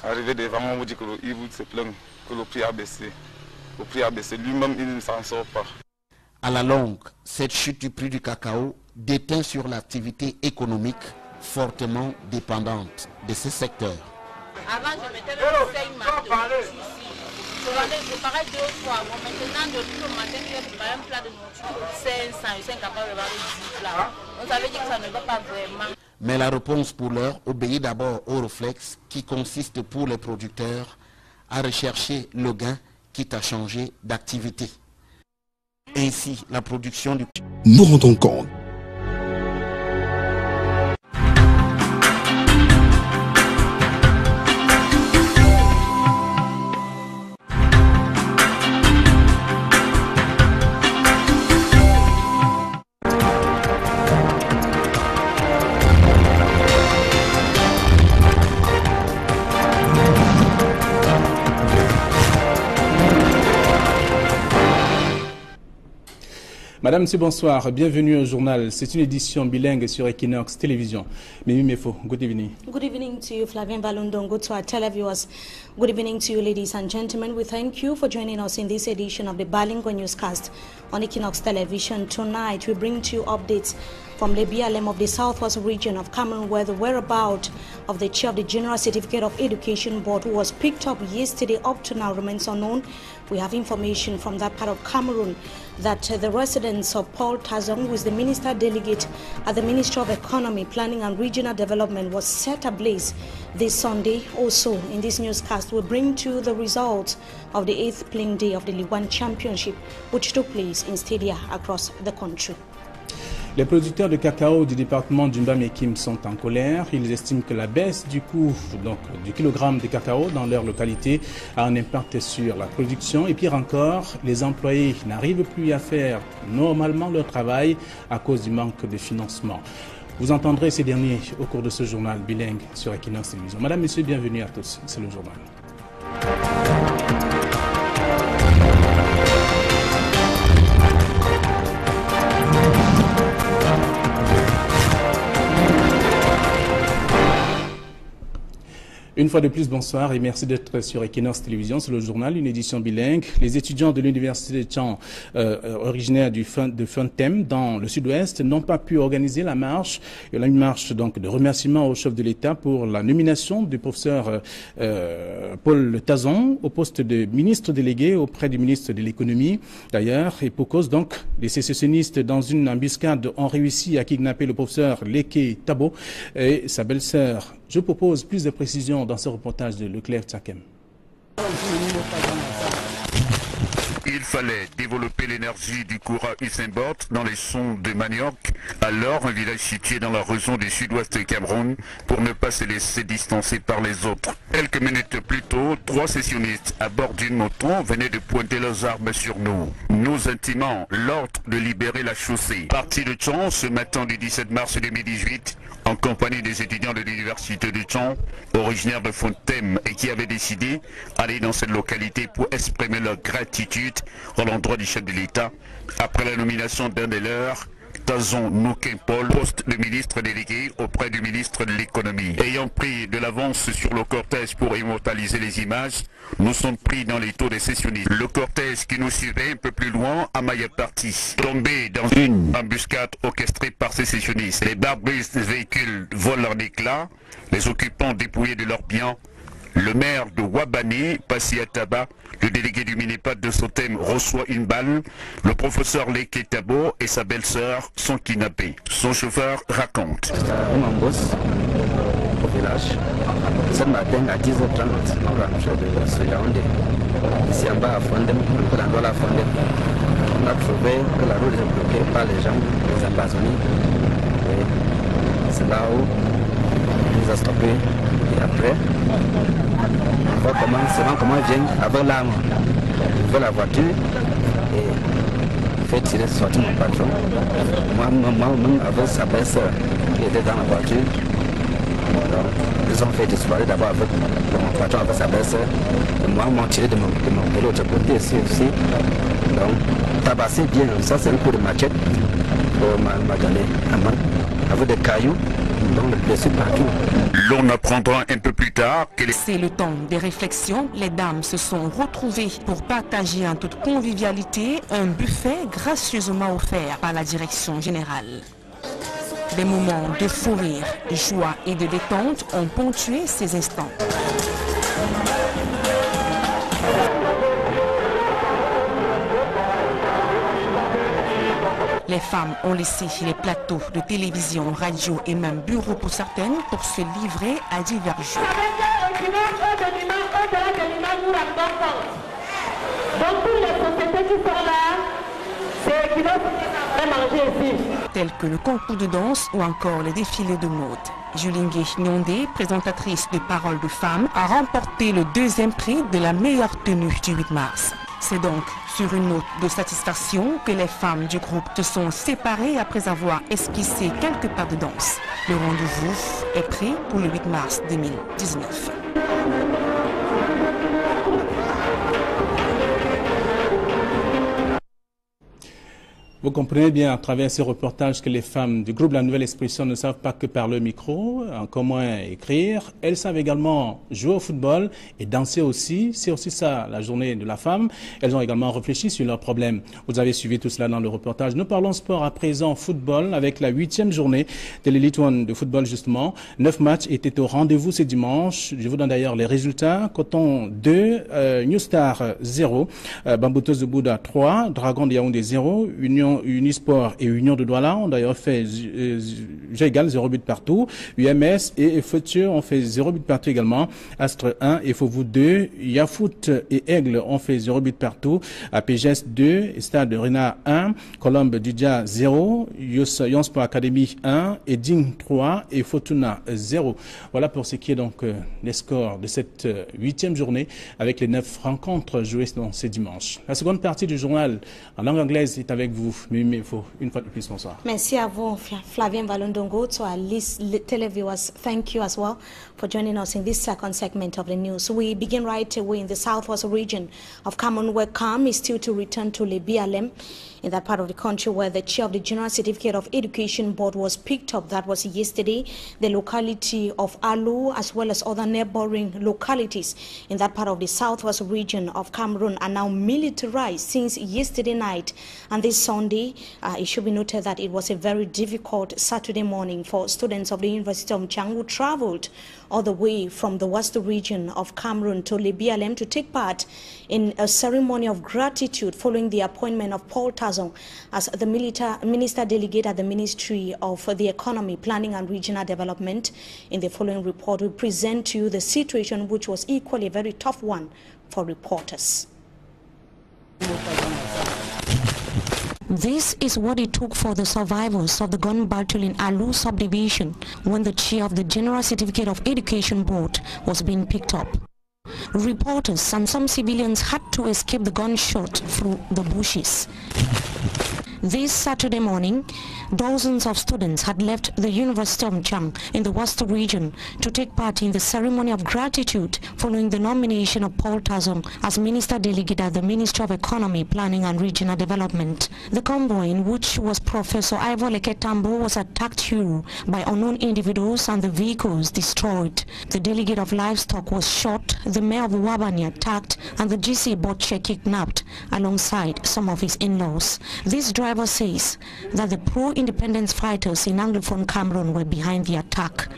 Arrivé devant, on vous dit qu'il vous se plaint que le prix a baissé. Le prix a baissé, lui-même, il ne s'en sort pas.
À la longue, cette chute du prix du cacao déteint sur l'activité économique fortement dépendante de ce secteur.
Avant, je mettais le saignement je parais 2 fois. Bon, maintenant, depuis le matin, je vais préparer un plat de nourriture 500, je suis incapable de préparer 10 plats. Donc ça veut dire que ça ne va pas vraiment.
Mais la réponse pour l'heure obéit d'abord au réflexe qui consiste pour les producteurs à rechercher le gain quitte à changer d'activité. Ainsi, la production du...
Nous rendons compte.
Madame, monsieur, bonsoir. Bienvenue au journal. C'est une édition bilingue sur Equinox Télévision. Mimi Mefo, good evening.
Good evening to you, Flavien Balundongo, to our televiewers. Good evening to you, ladies and gentlemen. We thank you for joining us in this edition of the Bilingual Newscast on Equinox Television. Tonight, we bring to you updates from the BLM of the Southwest region of Cameroon, where the whereabouts of the chair of the General Certificate of Education Board, who was picked up yesterday, up to now remains unknown. We have information from that part of Cameroon that the residence of Paul Tazong, who is the Minister Delegate at the Ministry of Economy, Planning and Regional Development, was set ablaze this Sunday. Also, in this newscast, we bring to the results of the 8th playing day of the Ligue 1 Championship, which took place in stadia across the country.
Les producteurs de cacao du département du Mbam-Ekim sont en colère. Ils estiment que la baisse du coût du kilogramme de cacao dans leur localité a un impact sur la production. Et pire encore, les employés n'arrivent plus à faire normalement leur travail à cause du manque de financement. Vous entendrez ces derniers au cours de ce journal bilingue sur Equinox Télévision. Madame, Monsieur, bienvenue à tous. C'est le journal. Une fois de plus, bonsoir et merci d'être sur Equinox Télévision. C'est le journal, une édition bilingue. Les étudiants de l'université de Tchang, originaires de Funtem, dans le sud-ouest, n'ont pas pu organiser la marche. Il y a une marche donc de remerciement au chef de l'État pour la nomination du professeur Paul Tazong au poste de ministre délégué auprès du ministre de l'économie. D'ailleurs, et pour cause donc, les sécessionnistes, dans une embuscade, ont réussi à kidnapper le professeur Leke Tabo et sa belle-sœur. Je propose plus de précisions dans ce reportage de Leclerc Tchakem.
Il fallait développer l'énergie du courant Usain Bolt dans les sondes de manioc, alors un village situé dans la région du sud-ouest du Cameroun, pour ne pas se laisser distancer par les autres. Quelques minutes plus tôt, 3 sessionnistes à bord d'une moto venaient de pointer leurs armes sur nous. Nous intimant l'ordre de libérer la chaussée. Parti de Tchang ce matin du 17 mars 2018, en compagnie des étudiants de l'université de Tchang, originaires de Funtem et qui avaient décidé d'aller dans cette localité pour exprimer leur gratitude à l'endroit du chef de l'État après la nomination d'un des leurs Tazon Nouquin Paul, poste de ministre délégué auprès du ministre de l'économie. Ayant pris de l'avance sur le cortège pour immortaliser les images, nous sommes pris dans les taux des sessionnistes. Le cortège qui nous suivait un peu plus loin à Maya-Parti, tombé dans une embuscade orchestrée par ces sessionnistes. Les barbus des véhicules volent en éclats, les occupants dépouillés de leurs biens. Le maire de Wabani, Passia Taba, le délégué du Minipad de Sotem reçoit une balle. Le professeur Leke Tabo et sa belle-sœur sont kidnappés. Son chauffeur raconte.
Au village, ce matin à 10h30, on rentre de ce Yaoundé. Ici en bas à Fondem, dans la Fondem, on a trouvé que la route est bloquée par les gens, les embassonnés. C'est là où on les a stoppés. Et après, on voit comment ils viennent avec l'arme. Ils veulent la voiture et fait tirer sortir mon patron. Moi-même avec sa belle-sœur qui était dans la voiture. Donc, ils ont fait disparaître d'abord avec mon patron avec sa belle-sœur. Moi, ils m'ont tiré de l'autre côté ici aussi. Donc, tabassé bien, ça c'est un coup de machette pour m'a donné à main avec des cailloux.
L'on apprendra un peu plus tard que
C'est le temps des réflexions. Les dames se sont retrouvées pour partager en toute convivialité un buffet gracieusement offert par la direction générale. Des moments de fou rire, de joie et de détente ont ponctué ces instants. Les femmes ont laissé les plateaux de télévision, radio et même bureaux pour certaines pour se livrer à divers jeux. Tels que le concours de danse ou encore les défilés de mode. Julingue Nyondé, présentatrice de Paroles de femmes, a remporté le 2e prix de la meilleure tenue du 8 mars. C'est donc sur une note de satisfaction que les femmes du groupe se sont séparées après avoir esquissé quelques pas de danse. Le rendez-vous est pris pour le 8 mars 2019.
Vous comprenez bien à travers ces reportages que les femmes du groupe La Nouvelle Expression ne savent pas que parler au micro, encore moins écrire. Elles savent également jouer au football et danser aussi. C'est aussi ça la journée de la femme. Elles ont également réfléchi sur leurs problèmes. Vous avez suivi tout cela dans le reportage. Nous parlons sport à présent, football, avec la 8e journée de l'Elite One de football justement. 9 matchs étaient au rendez-vous ce dimanche. Je vous donne d'ailleurs les résultats. Coton 2, New Star 0, Bamboutos de Bouddha 3, Dragon de Yaoundé 0, Unisport et Union de Douala ont d'ailleurs fait jeu égal 0 but partout. UMS et Futur ont fait 0 but partout également. Astre 1 et Fauveau 2. Yafoot et Aigle ont fait 0 but partout. APGS 2, Stade Rena 1, Colombe Dudia 0, Yonsport Academy 1, et Ding 3 et Fortuna 0. Voilà pour ce qui est donc les scores de cette 8e journée avec les 9 rencontres jouées dans ce dimanche. La seconde partie du journal en langue anglaise est avec vous. Une fois de plus, bonsoir.
Merci à vous, Flavien Valondongo. To our televiewers, thank you as well for joining us in this second segment of the news. We begin right away in the southwest region of Cameroon, where calm is still to return to Lebialem, in that part of the country where the chair of the General Certificate of Education Board was picked up. That was yesterday. The locality of Alu, as well as other neighboring localities in that part of the southwest region of Cameroon, are now militarized since yesterday night. And this Sunday, it should be noted that it was a very difficult Saturday morning for students of the University of Mchang who traveled all the way from the west region of Cameroon to Lebialem to take part in a ceremony of gratitude following the appointment of Paul Tazon as the minister delegate at the Ministry of the Economy, Planning and Regional Development. In the following report, we present to you the situation, which was equally a very tough one for reporters. This is what it took for the survivors of the gun battle in Alu subdivision when the chair of the General Certificate of Education Board was being picked up. Reporters and some civilians had to escape the gunshot through the bushes. This Saturday morning, dozens of students had left the University of Chang in the Western region to take part in the ceremony of gratitude following the nomination of Paul Tazong as Minister Delegate at the Ministry of Economy, Planning and Regional Development. The convoy, in which was Professor Ivor Leketambo, was attacked here by unknown individuals and the vehicles destroyed. The delegate of livestock was shot, the mayor of Wabani attacked, and the GC board chair kidnapped alongside some of his in-laws. This driver says that the pro-independence fighters in Anglophone Cameroon were behind the attack.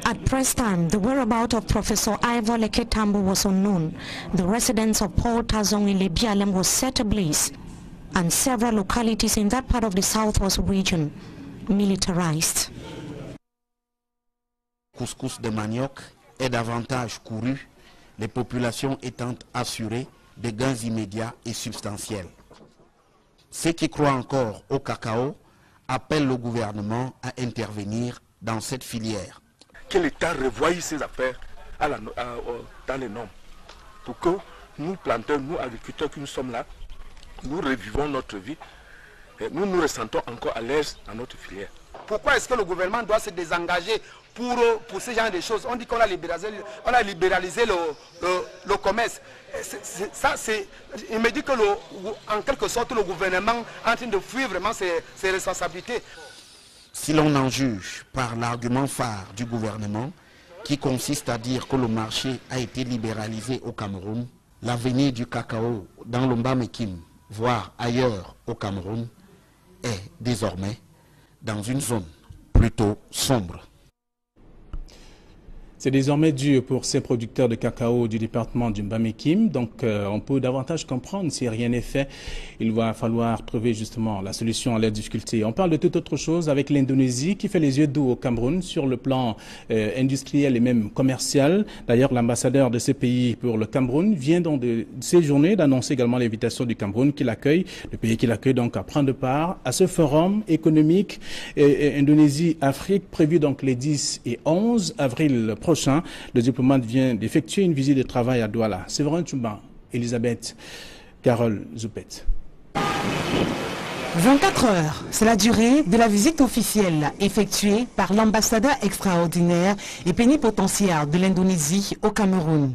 At press time, the whereabouts of Professor Ivor Leketambo was unknown. The residence of Paul Tazong in Lebialem was set ablaze, and several localities in that part of the southwest region militarized.
Couscous de manioc est davantage couru, les populations étant assurées de gains immédiats et substantiels. Ceux qui croient encore au cacao appellent le gouvernement à intervenir dans cette filière.
Que l'État revoie ses affaires dans les normes pour que nous, planteurs, nous, agriculteurs qui nous sommes là, nous revivons notre vie et nous nous ressentons encore à l'aise dans notre filière.
Pourquoi est-ce que le gouvernement doit se désengager pour ce genre de choses? On dit qu'on a libéralisé le commerce. Il me dit que en quelque sorte le gouvernement est en train de fuir vraiment ses responsabilités.
Si l'on en juge par l'argument phare du gouvernement, qui consiste à dire que le marché a été libéralisé au Cameroun, l'avenir du cacao dans le Mbamekime, voire ailleurs au Cameroun, est désormais dans une zone plutôt sombre.
C'est désormais dur pour ces producteurs de cacao du département du Mbamekime. Donc on peut davantage comprendre si rien n'est fait. Il va falloir trouver justement la solution à leurs difficultés. On parle de toute autre chose avec l'Indonésie qui fait les yeux doux au Cameroun sur le plan industriel et même commercial. D'ailleurs, l'ambassadeur de ce pays pour le Cameroun vient dans de ces journées d'annoncer également l'invitation du Cameroun qui l'accueille, le pays qui l'accueille donc à prendre part à ce forum économique Indonésie-Afrique prévu donc les 10 et 11 avril prochain. Le diplomate vient d'effectuer une visite de travail à Douala. Séverin Tchouba, Elisabeth, Carole Zoupet.
24 heures, c'est la durée de la visite officielle effectuée par l'ambassadeur extraordinaire et plénipotentiaire de l'Indonésie au Cameroun.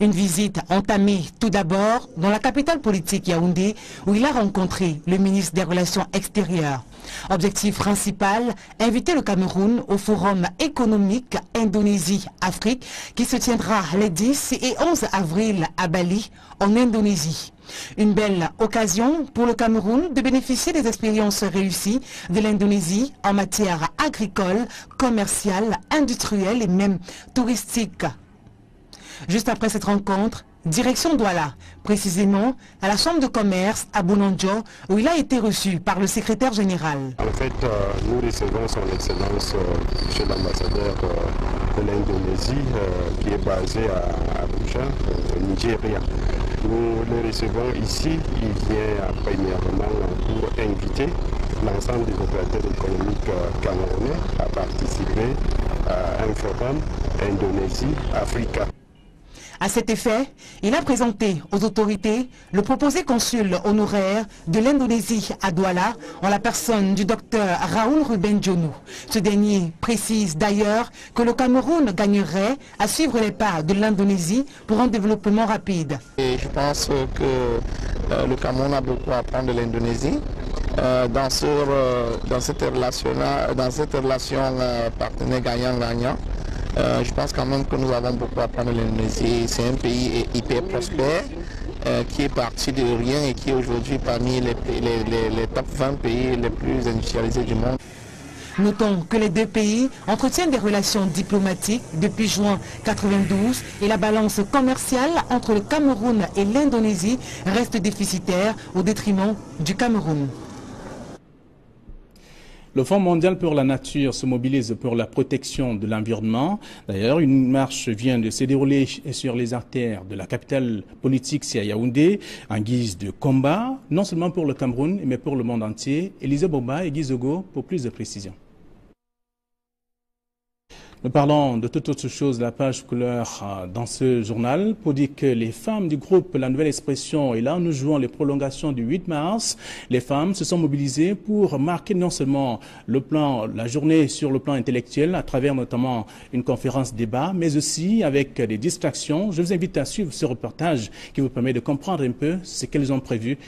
Une visite entamée tout d'abord dans la capitale politique Yaoundé où il a rencontré le ministre des Relations extérieures. Objectif principal, inviter le Cameroun au forum économique Indonésie-Afrique qui se tiendra les 10 et 11 avril à Bali en Indonésie. Une belle occasion pour le Cameroun de bénéficier des expériences réussies de l'Indonésie en matière agricole, commerciale, industrielle et même touristique. Juste après cette rencontre, direction Douala, précisément à la chambre de commerce à Bounandjo, où il a été reçu par le secrétaire général.
En fait, nous recevons son excellence chez l'ambassadeur de l'Indonésie, qui est basé à Abuja, au Nigeria. Nous le recevons ici, il vient premièrement pour inviter l'ensemble des opérateurs économiques camerounais à participer à un forum Indonésie-Africa.
À cet effet, il a présenté aux autorités le proposé consul honoraire de l'Indonésie à Douala en la personne du docteur Raoul Ruben Dionou. Ce dernier précise d'ailleurs que le Cameroun gagnerait à suivre les pas de l'Indonésie pour un développement rapide.
Et je pense que le Cameroun a beaucoup à apprendre de l'Indonésie. Dans cette relation partenaire gagnant-gagnant. Je pense quand même que nous avons beaucoup à apprendre de l'Indonésie. C'est un pays hyper prospère qui est parti de rien et qui est aujourd'hui parmi les top 20 pays les plus industrialisés du monde.
Notons que les deux pays entretiennent des relations diplomatiques depuis juin 1992 et la balance commerciale entre le Cameroun et l'Indonésie reste déficitaire au détriment du Cameroun.
Le Fonds mondial pour la nature se mobilise pour la protection de l'environnement. D'ailleurs, une marche vient de se dérouler sur les artères de la capitale politique, c'est à Yaoundé, en guise de combat, non seulement pour le Cameroun, mais pour le monde entier. Élisée Boba et Guy Zogo pour plus de précisions. Nous parlons de toute autre chose, la page couleur dans ce journal pour dire que les femmes du groupe La Nouvelle Expression, et là nous jouons les prolongations du 8 mars, les femmes se sont mobilisées pour marquer non seulement la journée sur le plan intellectuel à travers notamment une conférence débat, mais aussi avec des distractions. Je vous invite à suivre ce reportage qui vous permet de comprendre un peu ce qu'elles ont prévu.